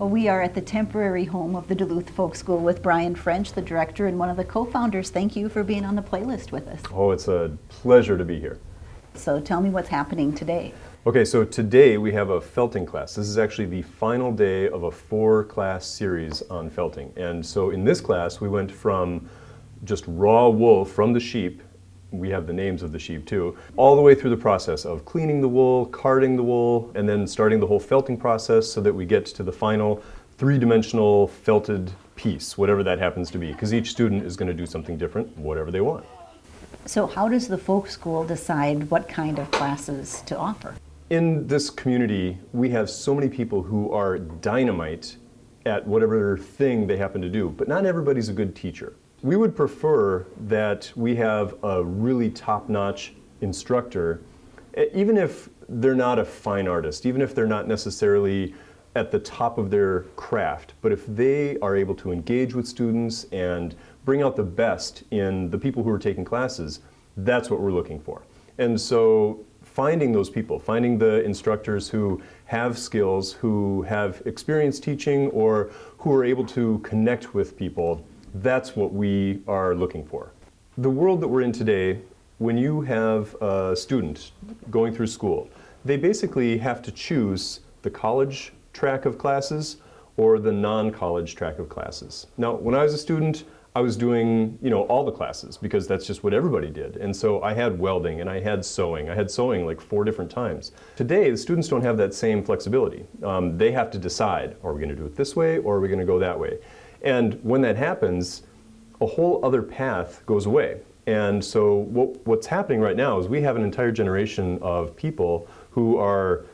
Well, we are at the temporary home of the Duluth Folk School with Brian French, the director and one of the co-founders. Thank you for being on the playlist with us. Oh, it's a pleasure to be here. So tell me what's happening today. Okay, so today we have a felting class. This is actually the final day of a 4-class series on felting. And so in this class, we went from just raw wool from the sheep, we have the names of the sheep too, all the way through the process of cleaning the wool, carding the wool, and then starting the whole felting process so that we get to the final 3-dimensional felted piece, whatever that happens to be, because each student is going to do something different, whatever they want. So how does the folk school decide what kind of classes to offer? In this community, we have so many people who are dynamite at whatever thing they happen to do, but not everybody's a good teacher. We would prefer that we have a really top-notch instructor, even if they're not a fine artist, even if they're not necessarily at the top of their craft, but if they are able to engage with students and bring out the best in the people who are taking classes, that's what we're looking for. And so finding those people, finding the instructors who have skills, who have experience teaching, or who are able to connect with people, that's what we are looking for. The world that we're in today, when you have a student going through school, they basically have to choose the college track of classes or the non-college track of classes. Now, when I was a student, I was doing, all the classes because that's just what everybody did. And so I had welding and I had sewing. I had sewing like 4 different times. Today, the students don't have that same flexibility. They have to decide, are we going to do it this way or are we going to go that way? And when that happens, a whole other path goes away. And so what's happening right now is we have an entire generation of people who are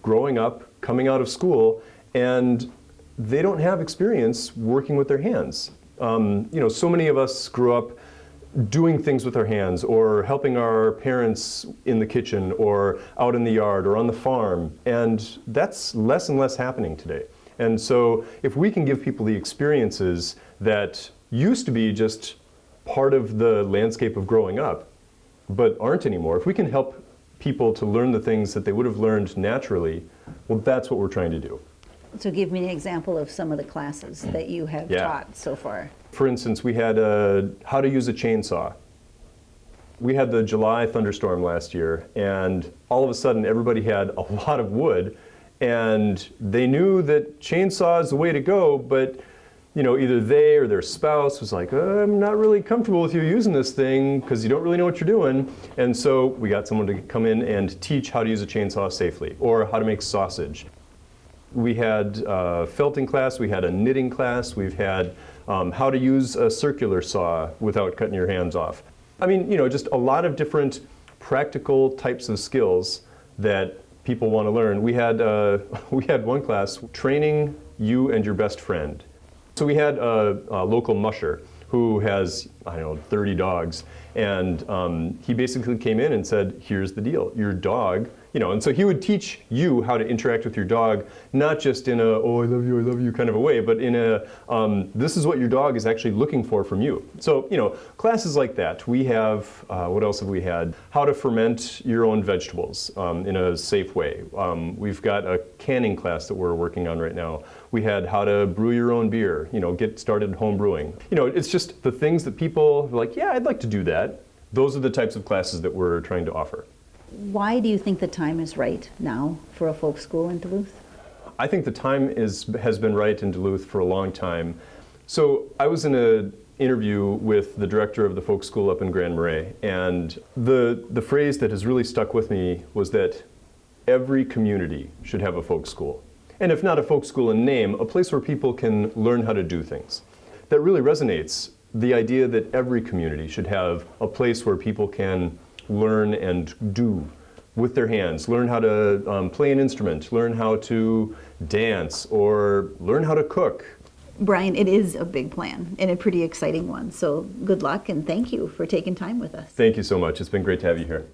growing up, coming out of school, and they don't have experience working with their hands. So many of us grew up doing things with our hands or helping our parents in the kitchen or out in the yard or on the farm, and that's less and less happening today. And so if we can give people the experiences that used to be just part of the landscape of growing up, but aren't anymore, if we can help people to learn the things that they would have learned naturally, well, that's what we're trying to do. So give me an example of some of the classes that you have taught so far. For instance, we had how to use a chainsaw. We had the July thunderstorm last year, and all of a sudden everybody had a lot of wood, and they knew that chainsaw is the way to go, but either they or their spouse was like, I'm not really comfortable with you using this thing because you don't really know what you're doing. And so we got someone to come in and teach how to use a chainsaw safely or how to make sausage. We had a felting class, we had a knitting class, we've had how to use a circular saw without cutting your hands off. I mean, just a lot of different practical types of skills that people want to learn. We had one class, training you and your best friend. So we had a local musher who has, 30 dogs, and he basically came in and said, here's the deal, your dog, and so he would teach you how to interact with your dog, not just in a, oh, I love you kind of a way, but in a, this is what your dog is actually looking for from you. So, classes like that. We have, what else have we had? How to ferment your own vegetables in a safe way. We've got a canning class that we're working on right now. We had how to brew your own beer, get started home brewing. It's just the things that people are like, yeah, I'd like to do that. Those are the types of classes that we're trying to offer. Why do you think the time is right now for a folk school in Duluth? I think the time has been right in Duluth for a long time. So I was in an interview with the director of the folk school up in Grand Marais, and the phrase that has really stuck with me was that every community should have a folk school. And if not a folk school in name, a place where people can learn how to do things. That really resonates, the idea that every community should have a place where people can learn and do with their hands, learn how to play an instrument, learn how to dance, or learn how to cook. Brian, it is a big plan and a pretty exciting one. So good luck and thank you for taking time with us. Thank you so much. It's been great to have you here.